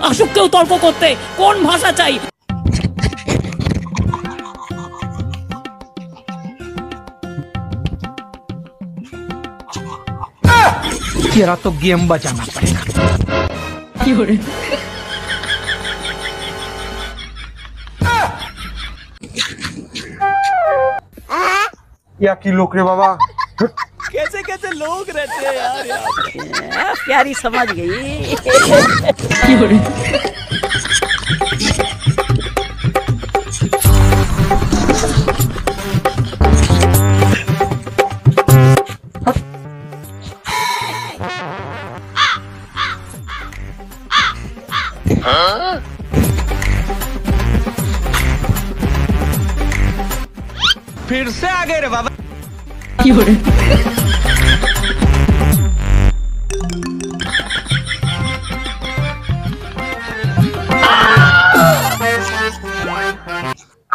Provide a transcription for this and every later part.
আসুক কেউ তর্ক করতে, কোন ভাষা চাই। तेरा तो गेम बचाना पड़ेगा। या की लोग रे बाबा, कैसे कैसे लोग रहते हैं यार, प्यारी समझ गई। फिर से आ गए रे बाबा।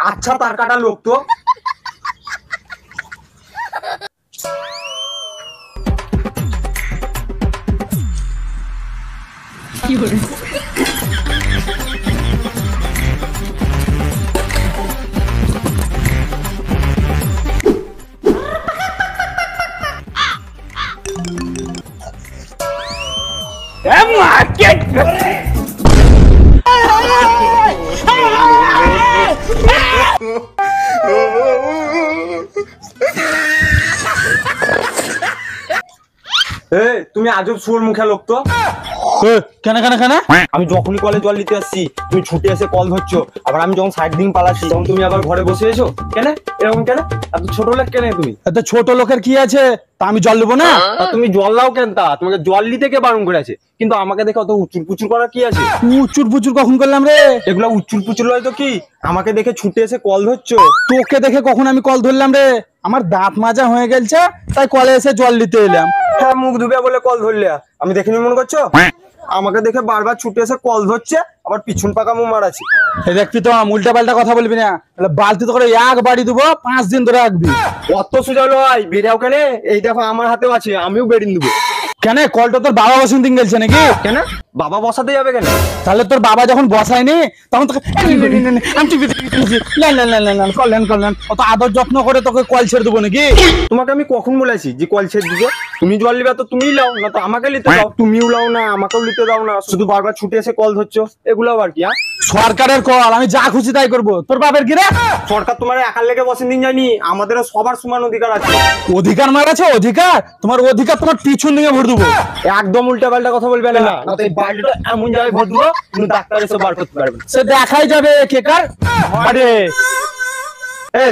अच्छा तार काटा लोग तो তুমি আজব সুর মুখে লোক তো। কেন কেন কেন? আমি যখনই কলে জল নিতে আসছি তুমি ছুটে এসে কল ধরছো, আবার আমি যখন সাইড দিন পালাচ্ছি তখন তুমি আবার ঘরে বসে এসো। কেন এরকম কেন? এত ছোট লোক কেন তুমি? এত ছোট লোকের কি আছে, তা আমি জল দেবো না? তুমি জল দাও কেন? তা তোমাকে জল নিতে কে বারণ করে আছে? কিন্তু আমাকে দেখে অত উচ্চুর পুচুর করার কি আছে? উচ্চুর পুচুর কখন করলাম রে? এগুলা উচ্চুর পুচুর হয়তো কি আমাকে দেখে ছুটে এসে কল ধরছো? তোকে দেখে কখন আমি কল ধরলাম রে? আমার দাঁত মাজা হয়ে গেছে তাই কলে এসে জল দিতে এলাম। হ্যাঁ, মুখ ধুবে বলে কল ধরলে আমি দেখিনি মনে করছো? আমাকে দেখে বারবার ছুটে এসে কল ধরছে, আবার পিছন পাকা মুখ মারাছি। দেখবি তো উল্টা পাল্টা কথা বলবি না, বালতি তো করে এক বাড়ি দেবো, 5 দিন ধরে রাখবি। অত সোজা লয়, বেড়াও কেন? এই দেখো আমার হাতেও আছে, আমিও বেরিয়ে দেবো। কেন কলটা তোর বাবা বসুন দিন গেছে নাকি? কেন বাবা বসাতে যাবে কেন? তাহলে তোর বাবা যখন বসায়নি তখন তোকে কল্যাণ অত আদর যত্ন করে তোকে কল ছেড়ে দেবো নাকি? তোমাকে আমি কখন বলেছি যে কল ছেড়ে দিবে? তুমি জল নিবে তো তুমিই লাও, না তো আমাকে নিতে দাও। তুমিও লাও না, আমাকেও নিতে দাও না, শুধু বারবার ছুটে এসে কল ধরছো। এগুলো আবার কি? সরকারের কল, আমি যা খুশি তাই করবো। তোর বাপের কি রে? সরকার তোমার একার লেগে বসেন দিন যায়নি, আমাদেরও সবার সমান অধিকার আছে। অধিকার মার আছে? অধিকার তোমার অধিকার তোমার পিছন দিকে ভরে দেবো। একদম উল্টা পাল্টা কথা বলবে না, বাড়িটা এমন জায়গায় ভরে দেবো তুমি ডাক্তার এসে বার করতে পারবে। সে দেখাই যাবে কে কার। আরে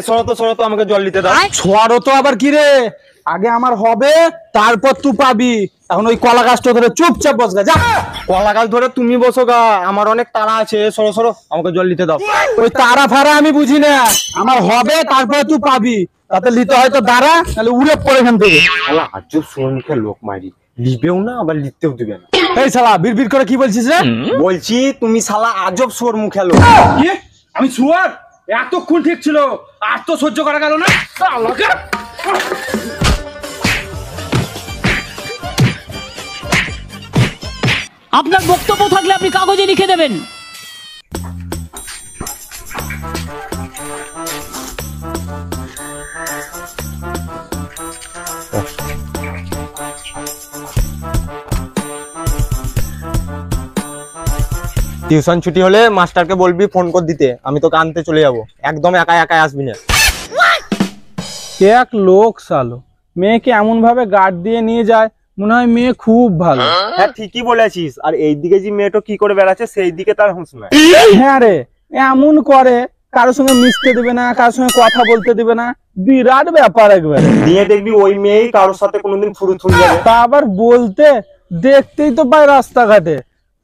সরো তো আমাকে জল নিতে দাও। ছড়ো তো আবার কি রে? আগে আমার হবে তারপর তুই পাবি। এখন ওই কলা গাছটা ধরে চুপচাপ বস গা, যা। কলা গাছ ধরে তুমি বসো গা, আমার অনেক তাড়া আছে। সরো আমাকে জল নিতে দাও। ওই তারা ফারা আমি বুঝি না, আমার হবে তারপরে তুই পাবি। তাতে লিতে হয়তো দাঁড়া, তাহলে উড়ে পড়ে এখান থেকে। আজব সুর মুখে লোক মারি, লিবেও না আবার লিখতেও দিবে না। এই শালা বিড়বিড় করে কি বলছিস রে? বলছি তুমি শালা আজব সুর মুখে লোক। কি? আমি শুয়ার? এতক্ষণ ঠিক ছিল, আর তো সহ্য করা গেল না। আপনার বক্তব্য থাকলে আপনি কাগজে লিখে দেবেন। টিউশন ছুটি হলে মাস্টারকে বলবি ফোন করে দিতে, আমি তোকে আনতে চলে যাবো। একদম একাই আসবি না। এক লোক সালো মেয়েকে এমন ভাবে গার্ড দিয়ে নিয়ে যায়, মনে হয় মেয়ে খুব ভালো। হ্যাঁ ঠিকই বলেছিস, আর এইদিকে যে মেয়েটা কি করে বেড়াচ্ছে সেই দিকে তার হুঁশ নাই। হ্যাঁ রে, এমন করে কারোর সঙ্গে মিশতে দিবে না, কারোর সঙ্গে কথা বলতে দিবে না, বিরাট ব্যাপার একবারে। দিয়ে দেখবি ওই মেয়েই কারোর সাথে কোনোদিন ফুরুত হয়ে যাবে। তা আবার বলতে দেখতেই তো পাই রাস্তাঘাটে,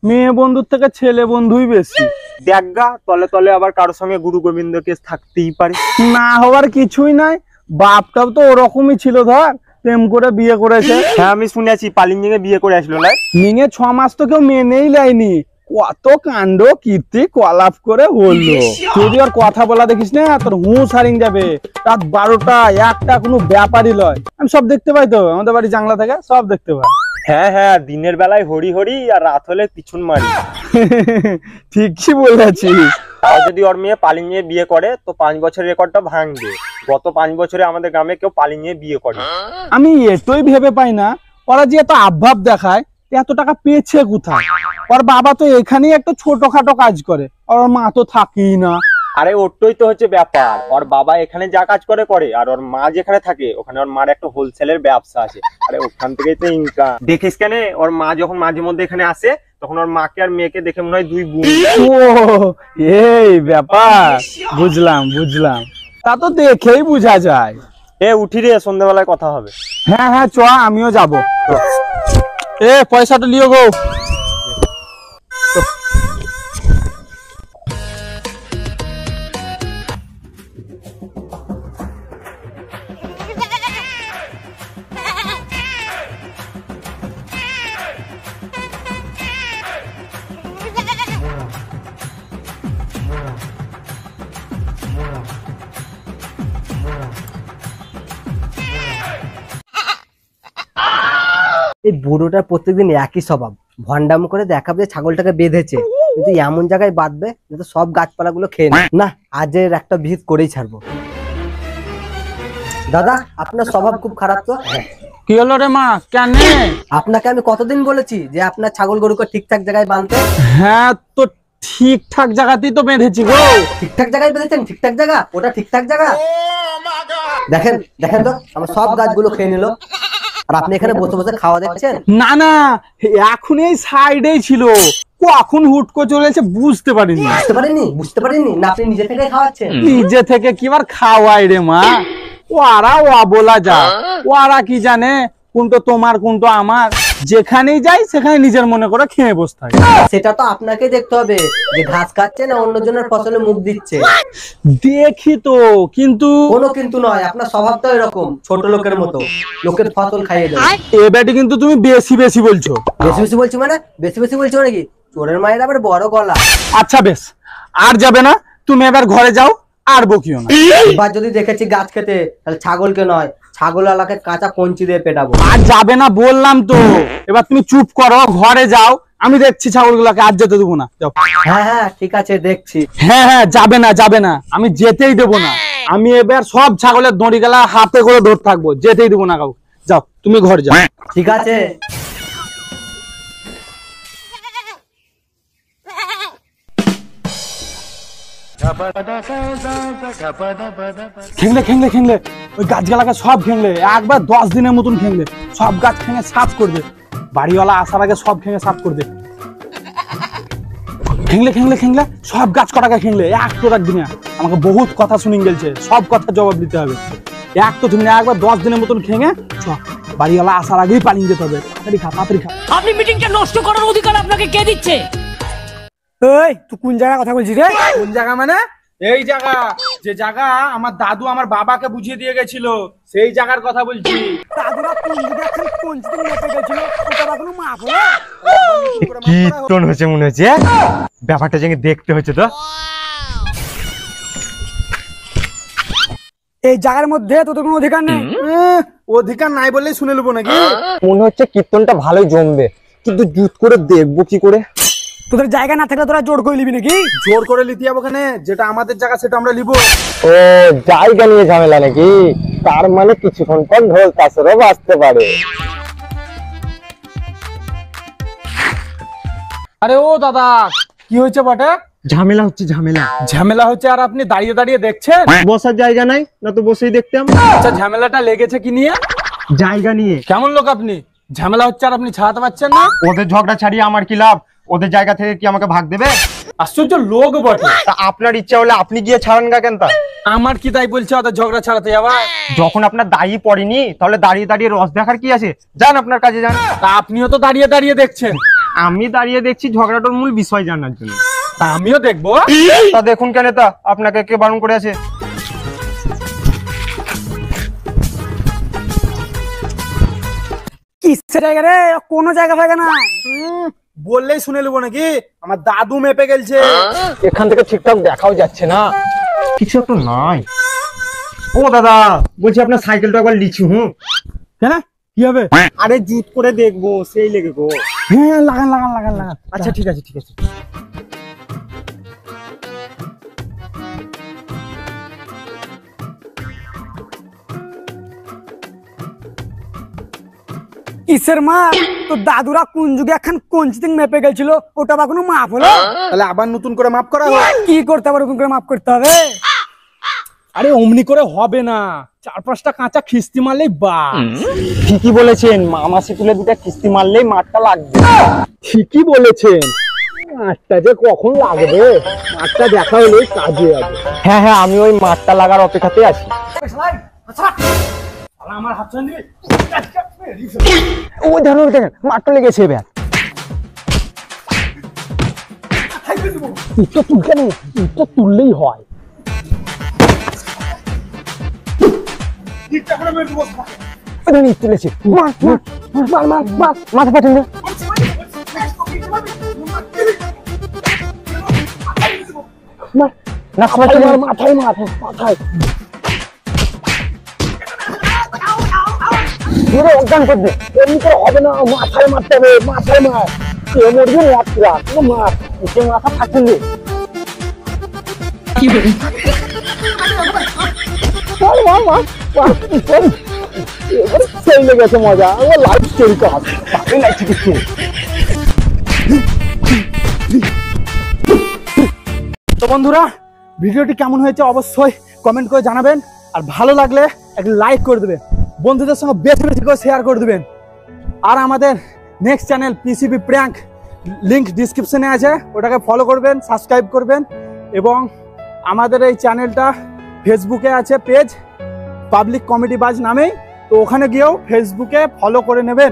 মেয়ে বন্ধুর থেকে ছেলে বন্ধুই বেশি। দেখগা তলে তলে আবার কারোর সঙ্গে গুরু গোবিন্দ কেস থাকতেই পারে। না হওয়ার কিছুই নাই, বাপটাও তো ওরকমই ছিল, ধর প্রেম করে বিয়ে করেছে। হ্যাঁ আমি শুনেছি পালিঞ্জিঙে বিয়ে করে আসলো। নিঙে 6 মাস তো কেউ মেনেই লাইনি, কত কাণ্ড কীর্তি কলাপ করে হলো। যদি ওর কথা বলা দেখিস না তোর হুঁশ হারিয়ে যাবে। রাত 12টা 1টা কোনো ব্যাপারই লয়, আমি সব দেখতে পাই তো, আমাদের বাড়ি জানলা থেকে সব দেখতে পাই। হ্যাঁ হ্যাঁ, দিনের বেলায় হরি হরি আর রাত হলে পিছন মারি। ঠিকই বলেছিস। তাও যদি ওর মেয়ে পালিয়ে নিয়ে বিয়ে করে তো 5 বছরের রেকর্ডটা ভাঙবে। গত 5 বছরে আমাদের গ্রামে কেউ পালিয়ে নিয়ে বিয়ে করে। আমি এটাই ভেবে পাই না, ওরা যে এত আভাব দেখায় এত টাকা পেয়েছে কোথায়? ওর বাবা তো এখানেই একটা ছোটখাটো কাজ করে, ওর মা তো থাকেই না। আরে ওটাই তো হচ্ছে ব্যাপার, ওর বাবা এখানে যা কাজ করে করে, আর ওর মা যেখানে থাকে ওখানে ওর মার একটা হোলসেলের ব্যবসা আছে। আরে ওখান থেকেই তো ইনকাম। দেখিস কেন ওর মা যখন মাঝে মধ্যে এখানে আসে তখন ওর মাকে আর মেয়েকে দেখে মনে হয় দুই বোন। ও এই ব্যাপার, বুঝলাম বুঝলাম। তা তো দেখেই বোঝা যায়। উঠি রে, সন্ধ্যাবেলায় কথা হবে। হ্যাঁ হ্যাঁ চ, আমিও যাবো। পয়সাটা লিও গো। এই বুড়োটার প্রত্যেকদিন একই স্বভাব, ভন্ডাম করে দেখাবে যে ছাগলটাকে বেঁধেছে, কিন্তু এমন জায়গায় বাঁধবে যাতে সব গাছপালা গুলো খেয়ে নেয়। না, আজের একটা ভিত করেই ছাড়বো। দাদা, আপনার স্বভাব খুব খারাপ তো। কি হলো রে মা, কেন? আপনাকে আমি কতদিন বলেছি যে আপনার ছাগল গরুকে ঠিকঠাক জায়গায় বাঁধতে। হ্যাঁ তো ঠিকঠাক জায়গাতেই তো বেঁধেছি গো। ঠিকঠাক জায়গায় বেঁধেছেন? ঠিকঠাক জায়গা ওটা ঠিকঠাক জায়গা? দেখেন দেখেন তো, আমার সব গাছগুলো খেয়ে নিল, আর আপনি এখানে বসে বসে খাওয়া দেখছেন। না না, এখন এই সাইডেই ছিল, কখন হুট করে চলেছে বুঝতে পারিনি। বুঝতে পারেননি না? আপনি নিজে থেকে খাওয়াচ্ছেন। নিজে থেকে কি আর খাওয়াই রে মা, ওরা বলা যা, ওরা কি জানে কোনটা তোমার কোনটা আমার। যেখানেই যাই সেখানে নিজের মনে করে খেয়ে বসে থাকে। সেটা তো আপনাকে দেখতে হবে যে ঘাস খাচ্ছে না অন্যজনের ফসলে মুখ দিচ্ছে। দেখি তো, কিন্তু কোনো কিন্তু নয়, আপনার স্বভাবটা এরকম ছোট লোকের মতো, লোকের ফসল খাইয়ে দেয়। এবারে কিন্তু তুমি বেশি বেশি বলছো। বেশি বেশি বলছি মানে? বেশি বেশি বলছি মানে কি? চোরের মায়ের আবার বড় গলা। আচ্ছা বেশ, আর যাবে না, তুমি এবার ঘরে যাও, আর বকিও না। এবার যদি দেখেছি গাছ খেতে, তাহলে ছাগলকে নয়, ছাগল আলাকে কাঁচা কঞ্চি দিয়ে পেটাবো। আর যাবে না বললাম তো, এবার তুমি চুপ করো, ঘরে যাও, আমি দেখছি ছাগলগুলোকে, আর যেতে দেবো না। যাও। হ্যাঁ হ্যাঁ ঠিক আছে, দেখছি। হ্যাঁ হ্যাঁ, যাবে না যাবে না, আমি যেতেই দেবো না। আমি এবার সব ছাগলের দড়ি গেলা হাতে করে ধরে থাকবো, যেতেই দেবো না কাউকে। যাও তুমি ঘরে যাও। ঠিক আছে। খেংলে খেংলে খেংলে, ওই গাছগুলাকে সব খেংলে, একবার 10 দিনের মতন খেংলে, সব গাছ খেঙে সাফ করবে। বাড়িওয়ালা আসার আগে সব খেঙে সাফ করবে। খেংলে খেংলে খেংলে সব গাছ কটাকে খেংলে, একটু রাখবি না। আমাকে বহুত কথা শুনিয়ে গেছে, সব কথা জবাব দিতে হবে। এক তো তুমি না, একবার 10 দিনের মতন খেঙে বাড়িওয়ালা আসার আগেই পালিয়ে যেতে হবে। তাড়াতাড়ি খা, তাড়াতাড়ি খা। আপনি মিটিংটা নষ্ট করার অধিকার আপনাকে কে দিচ্ছে? এই তুই কোন জায়গায় কথা বলছিস রে? কোন জায়গা মানে? এই জায়গা, যে জায়গা আমার দাদু আমার বাবাকে বুঝিয়ে দিয়ে গেছিল, সেই জায়গার কথা বলছি। দাদুরা কোন দিকে কোন দিকে মেপে গেছিল, ওটা কোনো মাপ হলো? কীর্তন হচ্ছে মনে হচ্ছে, ব্যাপারটা যেন দেখতে হচ্ছে তো। এই জায়গার মধ্যে তোদের কোনো অধিকার নেই। অধিকার নাই বললেই শুনে নেবো নাকি? মনে হচ্ছে কীর্তনটা ভালোই জমবে, কিন্তু জুত করে দেখবো কি করে? তোদের জায়গা না থাকলে তোরা জোর করে নিবি নাকি? জোর করে নিতে যাবো, ওখানে যেটা আমাদের জায়গা সেটা আমরা নিবো। ও জায়গা নিয়ে ঝামেলা নাকি? তার মানে কিছুক্ষণ পর ঢোল তাসরও বাজতে পারে। আরে ও দাদা, কি হয়েছে বটে? ঝামেলা হচ্ছে, ঝামেলা। ঝামেলা হচ্ছে আর আপনি দাঁড়িয়ে দাঁড়িয়ে দেখছেন? বসার জায়গা নাই, না তো বসেই দেখতাম। আচ্ছা, ঝামেলাটা লেগেছে কি নিয়ে? জায়গা নিয়ে। কেমন লোক আপনি? ঝামেলা হচ্ছে আর আপনি ছাড়াতে পারছেন না? ওদের ঝগড়া ছাড়িয়ে আমার কি লাভ? ওদের জায়গা থেকে কি আমাকে ভাগ দেবে? আশ্চর্য লোক বটে। তা আপনার ইচ্ছা হলে আপনি গিয়ে ছাড়ান গা কেন? তা আমার কি তাই বলছে ওদের ঝগড়া ছাড়াতে যাওয়া? যখন আপনার দায়ী পড়েনি তাহলে দাঁড়িয়ে দাঁড়িয়ে রস দেখার কি আছে? যান আপনার কাজে যান। তা আপনিও তো দাঁড়িয়ে দাঁড়িয়ে দেখছেন। আমি দাঁড়িয়ে দেখছি ঝগড়াটার মূল বিষয় জানার জন্য। তা আমিও দেখবো। তা দেখুন কেন, তা আপনাকে কে বারণ করে আছে? কিসের জায়গা রে? কোনো জায়গা ফায়গা না, বললেই শুনে নেবো নাকি? আমার দাদু মেপে গেলছে। এখান থেকে ঠিকঠাক দেখাও যাচ্ছে না, কিছু একটা নাই। ও দাদা, বলছি আপনার সাইকেলটা একবার লিচু। হ্যাঁ, কি হবে? আরে জুত করে দেখবো, সেই লেগে গো। হ্যাঁ লাগান লাগান লাগান লাগান। আচ্ছা ঠিক আছে ঠিক আছে। কিসের মা? তো দাদুরা কোন যুগে এখন কোন চিটিং মেপে গেছিল, ওটা বা কোনো মাপ হলো? তাহলে আবার নতুন করে মাপ করা হবে। কি করতে হবে? নতুন করে মাপ করতে হবে? আরে অমনি করে হবে না, 4-5টা কাঁচা খিস্তি মারলেই বাস। ঠিকই বলেছেন, মামাসি তুলে দুটা কিস্তি মারলেই মাঠটা লাগবে। ঠিকই বলেছেন, মাঠটা যে কখন লাগবে, মাঠটা দেখা হলেই কাজে যাবে। হ্যাঁ হ্যাঁ, আমি ওই মাঠটা লাগার অপেক্ষাতে আছি। আমার হাত চান দিবি? ও দেখেন মাঠটা লেগেছে এবার। তো তুলতে নেই, তো তুললেই হয়। তুলেছে, মাথা পাঠিয়ে মাথায় মাথায় অজ্ঞান করবে। এমনি করে হবে না, মাথায় মারতে হবে, মাথায় মার। মরবি মাথা মার, মাথা ফাটিয়ে সেই লেগেছে মজা। আমার লাইফ স্টোরিটা ভালোই লাগছে কিছু। তো বন্ধুরা, ভিডিওটি কেমন হয়েছে অবশ্যই কমেন্ট করে জানাবেন, আর ভালো লাগলে একটা লাইক করে দেবেন, বন্ধুদের সঙ্গে বেশি বেশি করে শেয়ার করে দেবেন। আর আমাদের next channel PCB prank, link ডিসক্রিপশনে আছে, ওটাকে ফলো করবেন, সাবস্ক্রাইব করবেন। এবং আমাদের এই চ্যানেলটা ফেসবুকে আছে পেজ, পাবলিক কমেডি বাজ নামেই, তো ওখানে গিয়েও ফেসবুকে ফলো করে নেবেন।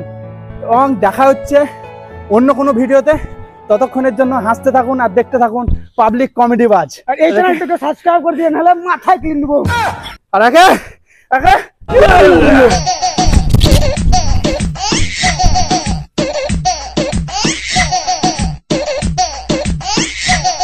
এবং দেখা হচ্ছে অন্য কোনো ভিডিওতে, ততক্ষণের জন্য হাসতে থাকুন আর দেখতে থাকুন পাবলিক কমেডি বাজ। আর এই চ্যানেলটাকে সাবস্ক্রাইব করে দিয়ে, নাহলে মাথায় কিনে দেবো। আর আগে